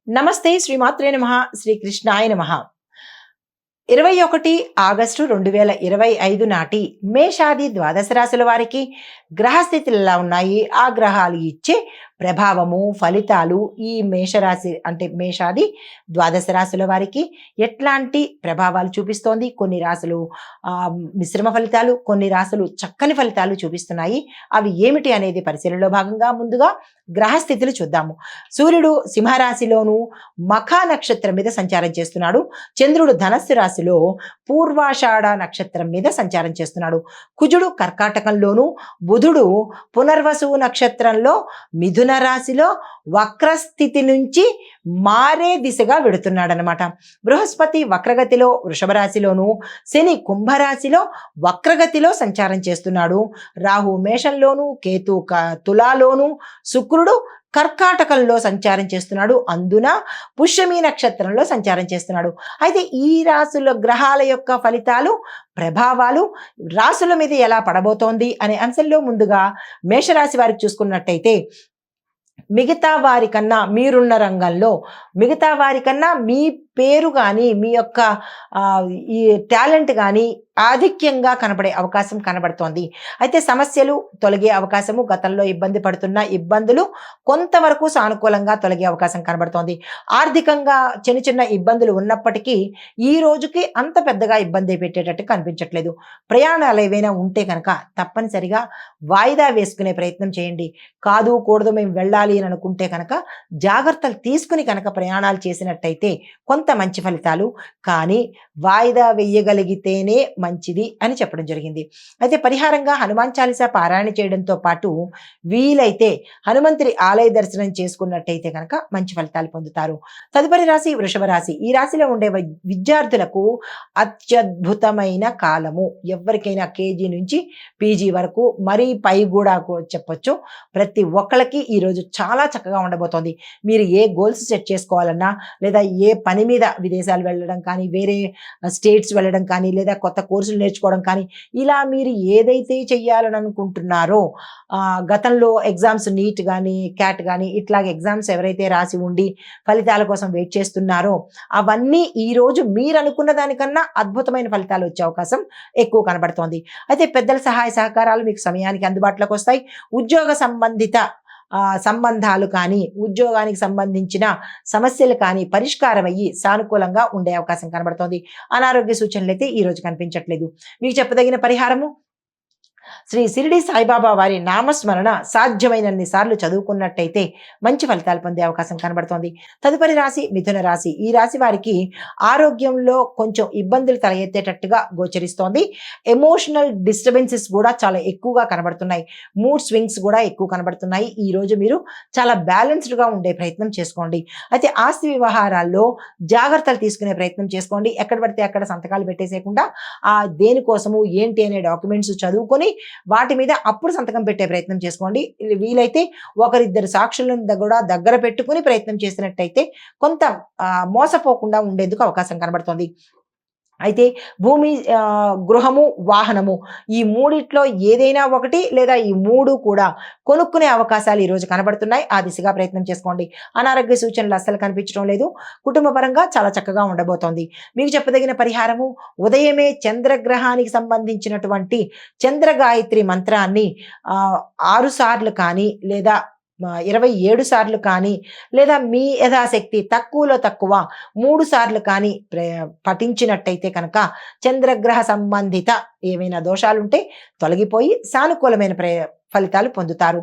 నమస్తే శ్రీమాత్రే నమః శ్రీ కృష్ణాయ నమః 21 ఆగస్టు 2025 నాటి మేషాది ద్వాదశ రాశుల వారికి గ్రహస్థితులు ఎలా ఉన్నాయి, ఆ గ్రహాలు ఇచ్చే ప్రభావము ఫలితాలు ఈ మేషరాశి అంటే మేషాది ద్వాదశ రాశుల వారికి ఎట్లాంటి ప్రభావాలు చూపిస్తోంది. కొన్ని రాశులు మిశ్రమ ఫలితాలు, కొన్ని రాశులు చక్కని ఫలితాలు చూపిస్తున్నాయి. అవి ఏమిటి అనేది పరిశీలనలో భాగంగా ముందుగా గ్రహస్థితులు చూద్దాము. సూర్యుడు సింహరాశిలోను మఖా నక్షత్రం మీద సంచారం చేస్తున్నాడు. చంద్రుడు ధనస్సు రాశిలో పూర్వాషాఢ నక్షత్రం మీద సంచారం చేస్తున్నాడు. కుజుడు కర్కాటకంలోను, బుధుడు పునర్వసు నక్షత్రంలో మిథున రాశిలో వక్రస్థితి నుంచి మారే దిశగా వెడుతున్నాడు అనమాట. బృహస్పతి వక్రగతిలో వృషభ రాశిలోను, శని కుంభరాశిలో వక్రగతిలో సంచారం చేస్తున్నాడు. రాహు మేషంలోను, కేతు తులాలోను, శుక్రుడు కర్కాటకంలో సంచారం చేస్తున్నాడు. అందున పుష్యమి నక్షత్రంలో సంచారం చేస్తున్నాడు. అయితే ఈ రాశుల గ్రహాల యొక్క ఫలితాలు ప్రభావాలు రాశుల మీద ఎలా పడబోతోంది అనే అంశంలో ముందుగా మేషరాశి వారికి చూసుకున్నట్టయితే మిగతా వారికన్నా మీరున్న రంగంలో మిగతా వారికన్నా మీ పేరు కానీ మీ యొక్క ఈ టాలెంట్ కానీ ఆధిక్యంగా కనబడే అవకాశం కనబడుతోంది. అయితే సమస్యలు తొలగే అవకాశము, గతంలో ఇబ్బంది పడుతున్న ఇబ్బందులు కొంతవరకు సానుకూలంగా తొలగే అవకాశం కనబడుతోంది. ఆర్థికంగా చిన్న చిన్న ఇబ్బందులు ఉన్నప్పటికీ ఈ రోజుకి అంత పెద్దగా ఇబ్బంది పెట్టేటట్టు కనిపించట్లేదు. ప్రయాణాలు ఏవైనా ఉంటే కనుక తప్పనిసరిగా వాయిదా వేసుకునే ప్రయత్నం చేయండి. కాదు కూడదు మేము వెళ్ళాలి అని అనుకుంటే కనుక జాగ్రత్తలు తీసుకుని కనుక ప్రయాణాలు చేసినట్టయితే కొంత మంచి ఫలితాలు, కానీ వాయిదా వేయగలిగితేనే మంచిది అని చెప్పడం జరిగింది. అయితే పరిహారంగా హనుమాన్ చాలీసా పారాయణ చేయడంతో పాటు వీలైతే హనుమంతుడి ఆలయ దర్శనం చేసుకున్నట్టయితే కనుక మంచి ఫలితాలు పొందుతారు. తదుపరి రాశి వృషభ రాశి. ఈ రాశిలో ఉండే విద్యార్థులకు అత్యద్భుతమైన కాలము. ఎవరికైనా కేజీ నుంచి పీజీ వరకు మరీ పై కూడా చెప్పొచ్చు. ప్రతి ఒక్కళ్ళకి ఈరోజు చాలా చక్కగా ఉండబోతోంది. మీరు ఏ గోల్స్ సెట్ చేసుకోవాలన్నా, లేదా ఏ పని మీద విదేశాలు వెళ్ళడం కానీ, వేరే స్టేట్స్ వెళ్ళడం కానీ, లేదా కొత్త కోర్సులు నేర్చుకోవడం కానీ, ఇలా మీరు ఏదైతే చెయ్యాలని అనుకుంటున్నారో గతంలో ఎగ్జామ్స్ నీట్ కానీ క్యాట్ కానీ ఇట్లాగే ఎగ్జామ్స్ ఎవరైతే రాసి ఉండి ఫలితాల కోసం వెయిట్ చేస్తున్నారో అవన్నీ ఈరోజు మీరు అనుకున్న దానికన్నా అద్భుతమైన ఫలితాలు వచ్చే అవకాశం ఎక్కువ కనబడుతోంది. అయితే పెద్దల సహాయ సహకారాలు మీకు సమయానికి అందుబాటులోకి వస్తాయి. ఉద్యోగ సంబంధిత సంబంధాలు కానీ, ఉద్యోగానికి సంబంధించిన సమస్యలు కానీ పరిష్కారం అయ్యి సానుకూలంగా ఉండే అవకాశం కనబడుతోంది. అనారోగ్య సూచనలు అయితే ఈ రోజు కనిపించట్లేదు. మీకు చెప్పదగిన పరిహారము శ్రీ షిరిడి సాయిబాబా వారి నామస్మరణ సాధ్యమైనన్ని సార్లు చదువుకున్నట్టయితే మంచి ఫలితాలు పొందే అవకాశం కనబడుతోంది. తదుపరి రాశి మిథున రాశి. ఈ రాశి వారికి ఆరోగ్యంలో కొంచెం ఇబ్బందులు తలెత్తేటట్టుగా గోచరిస్తోంది. ఎమోషనల్ డిస్టర్బెన్సెస్ కూడా చాలా ఎక్కువగా కనబడుతున్నాయి. మూడ్ స్వింగ్స్ కూడా ఎక్కువ కనబడుతున్నాయి. ఈ రోజు మీరు చాలా బ్యాలెన్స్డ్గా ఉండే ప్రయత్నం చేసుకోండి. అయితే ఆస్తి వ్యవహారాల్లో జాగ్రత్తలు తీసుకునే ప్రయత్నం చేసుకోండి. ఎక్కడ పడితే అక్కడ సంతకాలు పెట్టేసేయకుండా దేనికోసము ఏంటి అనే డాక్యుమెంట్స్ చదువుకొని వాటి మీద అప్పుడు సంతకం పెట్టే ప్రయత్నం చేసుకోండి. వీలైతే ఒకరిద్దరు సాక్షులను కూడా దగ్గర పెట్టుకుని ప్రయత్నం చేసినట్టయితే కొంత మోసపోకుండా ఉండేందుకు అవకాశం కనబడుతుంది. అయితే భూమి, గృహము, వాహనము ఈ మూడిట్లో ఏదైనా ఒకటి లేదా ఈ మూడు కూడా కొనుక్కునే అవకాశాలు ఈరోజు కనబడుతున్నాయి. ఆ దిశగా ప్రయత్నం చేసుకోండి. అనారోగ్య సూచనలు అస్సలు కనిపించడం లేదు. కుటుంబ పరంగా చాలా చక్కగా ఉండబోతోంది. మీకు చెప్పదగిన పరిహారము ఉదయమే చంద్రగ్రహానికి సంబంధించినటువంటి చంద్రగాయత్రి మంత్రాన్ని 6 సార్లు కానీ లేదా 27 సార్లు కానీ, లేదా మీ యథాశక్తి తక్కువలో తక్కువ 3 సార్లు కానీ పఠించినట్టయితే కనుక చంద్రగ్రహ సంబంధిత ఏమైనా దోషాలుంటే తొలగిపోయి సానుకూలమైన ఫలితాలు పొందుతారు.